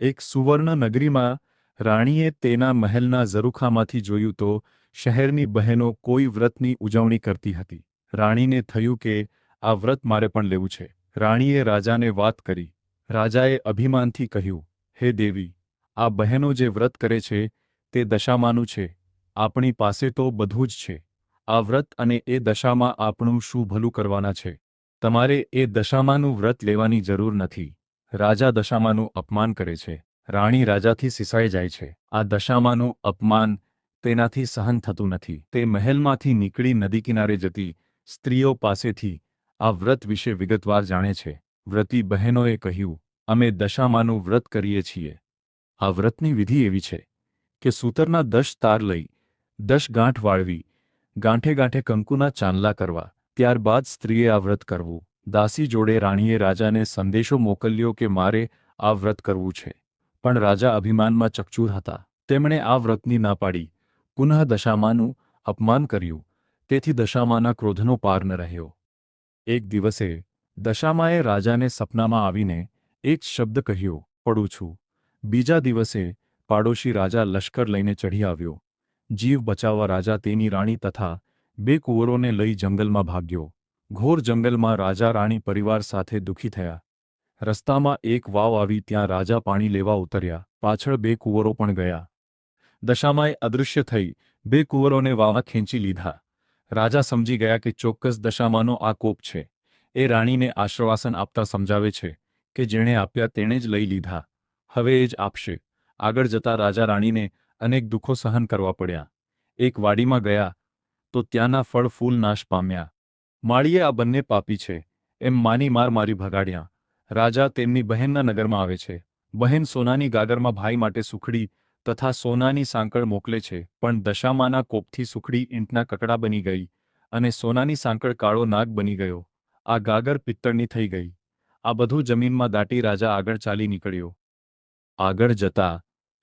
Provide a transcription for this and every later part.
એક સુવર્ણ નગરીમાં રાણીએ તેના મહેલના ઝરૂખામાંથી જોયું તો શહેરની બહેનો કોઈ વ્રતની ઉજવણી કરતી હતી. રાણીને થયું કે આ વ્રત મારે પણ લેવું છે. રાણીએ રાજાને વાત કરી. રાજાએ અભિમાનથી કહ્યું, હે દેવી, આ બહેનો જે વ્રત કરે છે તે દશામાનું છે. આપણી પાસે તો બધું જ છે. આ વ્રત અને એ દશામાં આપણું શું ભલું કરવાના છે? તમારે એ દશામાનું વ્રત લેવાની જરૂર નથી. રાજા દશામાનું અપમાન કરે છે. રાણી રાજાથી સિસાઈ જાય છે. આ દશામાનું અપમાન તેનાથી સહન થતું નથી. તે મહેલમાંથી નીકળી નદી કિનારે જતી સ્ત્રીઓ પાસેથી આ વ્રત વિશે વિગતવાર જાણે છે. વ્રતી બહેનોએ કહ્યું, અમે દશામાનું વ્રત કરીએ છીએ. આ વ્રતની વિધિ એવી છે કે સૂતરના 10 તાર લઈ 10 ગાંઠ વાળવી, ગાંઠે ગાંઠે કંકુના ચાંદલા કરવા, ત્યારબાદ સ્ત્રીએ આ વ્રત કરવું. દાસી જોડે રાણીએ રાજાને સંદેશો મોકલ્યો કે મારે આ વ્રત કરવું છે. પણ રાજા અભિમાનમાં ચકચૂર હતા. તેમણે આ વ્રતની ના પાડી, પુનઃ દશામાનું અપમાન કર્યું. તેથી દશામાના ક્રોધનો પાર ન રહ્યો. એક દિવસે દશામાએ રાજાને સપનામાં આવીને એક શબ્દ કહ્યો, પડું છું. બીજા દિવસે પાડોશી રાજા લશ્કર લઈને ચઢી આવ્યો. જીવ બચાવવા રાજા તેની રાણી તથા 2 કુંવરોને લઈ જંગલમાં ભાગ્યો. ઘોર જંગલમાં રાજા રાણી પરિવાર સાથે દુઃખી થયા. રસ્તામાં એક વાવ આવી, ત્યાં રાજા પાણી લેવા ઉતર્યા. પાછળ 2 કુંવરો પણ ગયા. દશામાએ અદૃશ્ય થઈ 2 કુંવરોને વાવમાં ખેંચી લીધા. રાજા સમજી ગયા કે ચોક્કસ દશામાનો આ કોપ છે. એ રાણીને આશ્વાસન આપતા સમજાવે છે કે જેણે આપ્યા તેણે જ લઈ લીધા, હવે એ જ આપશે. આગળ જતા રાજા રાણીને અનેક દુઃખો સહન કરવા પડ્યા. એક વાડીમાં ગયા તો ત્યાંના ફળ ફૂલ નાશ પામ્યા. માળીએ આ બંને પાપી છે એમ માની મારી ભગાડ્યા. રાજા તેમની બહેનના નગરમાં આવે છે. બહેન સોનાની ગાગરમાં ભાઈ માટે સુખડી તથા સોનાની સાંકળ મોકલે છે, પણ દશામાના કોપથી સુખડી ઈંટના કકડા બની ગઈ અને સોનાની સાંકળ કાળો નાગ બની ગયો. આ ગાગર પિત્તળની થઈ ગઈ. આ બધું જમીનમાં દાટી રાજા આગળ ચાલી નીકળ્યો. આગળ જતા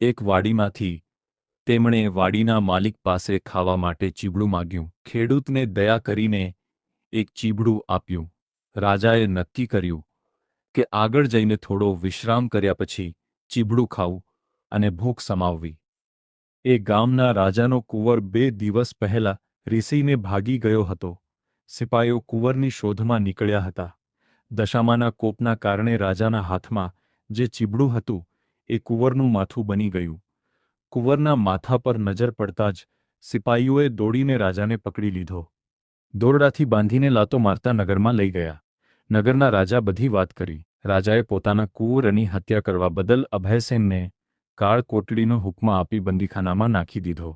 એક વાડીમાંથી તેમણે વાડીના માલિક પાસે ખાવા માટે ચીબડું માગ્યું. ખેડૂતને દયા કરીને એક ચીબડું આપ્યું. રાજાએ નક્કી કર્યું કે આગળ જઈને થોડો વિશ્રામ કર્યા પછી ચીબડું ખાવું અને ભૂખ સમાવવી. એ ગામના રાજાનો કુંવર 2 દિવસ પહેલા રીસીને ભાગી ગયો હતો. સિપાઈઓ કુંવરની શોધમાં નીકળ્યા હતા. દશામાના કોપના કારણે રાજાના હાથમાં જે ચીબડું હતું એ કુંવરનું માથું બની ગયું. કુંવરના માથા પર નજર પડતા જ સિપાઈઓએ દોડીને રાજાને પકડી લીધો. દોરડાથી બાંધીને લાતો મારતા નગરમાં લઈ ગયા. નગરના રાજા બધી વાત કરી. રાજાએ પોતાના કુંવરની હત્યા કરવા બદલ અભયસેનને કાળ કોટડીનો હુકમ આપી બંદીખાનામાં નાખી દીધો.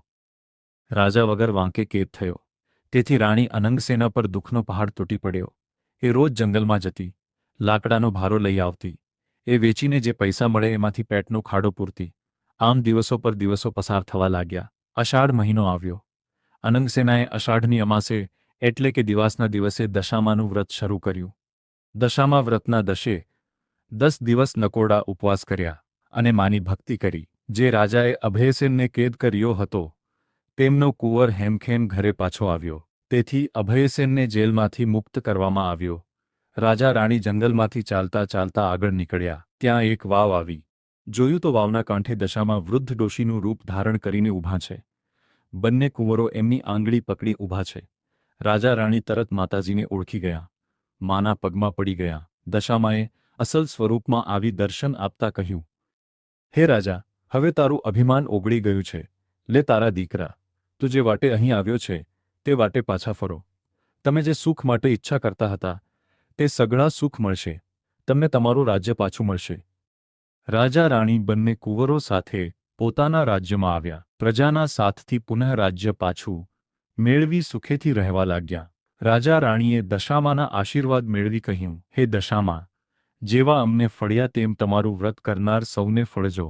રાજા વગર વાંકે કેદ થયો. તેથી રાણી અનંગસેના પર દુઃખનો પહાડ તૂટી પડ્યો. એ રોજ જંગલમાં જતી, લાકડાનો ભારો લઈ આવતી. એ વેચીને જે પૈસા મળે એમાંથી પેટનો ખાડો પૂરતી. આમ દિવસો પર દિવસો પસાર થવા લાગ્યા. અષાઢ મહિનો આવ્યો. અનંગસેનાએ અષાઢની અમાસે એટલે કે દિવાસના દિવસે દશામાનું વ્રત શરૂ કર્યું. દશામા વ્રતના 10 દિવસ નકોરડા ઉપવાસ કર્યા અને માની ભક્તિ કરી. જે રાજાએ અભયસેનને કેદ કર્યો હતો તેમનો કુંવર હેમખેમ ઘરે પાછો આવ્યો. તેથી અભયસેનને જેલમાંથી મુક્ત કરવામાં આવ્યો. રાજા રાણી જંગલમાંથી ચાલતા ચાલતા આગળ નીકળ્યા. ત્યાં એક વાવ આવી. જોયું તો વાવના કાંઠે દશામાં વૃદ્ધ ડોશીનું રૂપ ધારણ કરીને ઊભા છે. બંને કુંવરો એમની આંગળી પકડી ઊભા છે. રાજા રાણી તરત માતાજીને ઓળખી ગયા. માના પગમાં પડી ગયા. દશામાએ અસલ સ્વરૂપમાં આવી દર્શન આપતા કહ્યું, હે રાજા, હવે તારું અભિમાન ઓગળી ગયું છે. લે તારા દીકરા, તું જે વાટે અહીં આવ્યો છે તે વાટે પાછા ફરો. તમે જે સુખ માટે ઈચ્છા કરતા હતા તે સઘળા સુખ મળશે. તમને તમારું રાજ્ય પાછું મળશે. રાજા રાણી બંને કુંવરો સાથે પોતાના રાજ્યમાં આવ્યા. પ્રજાના સાથથી પુનઃ રાજ્ય પાછું મેળવી સુખેથી રહેવા લાગ્યા. રાજા રાણીએ દશામાના આશીર્વાદ મેળવી કહ્યું, હે દશામા, જેવા અમને ફળ્યા તેમ તમારું વ્રત કરનાર સૌને ફળજો.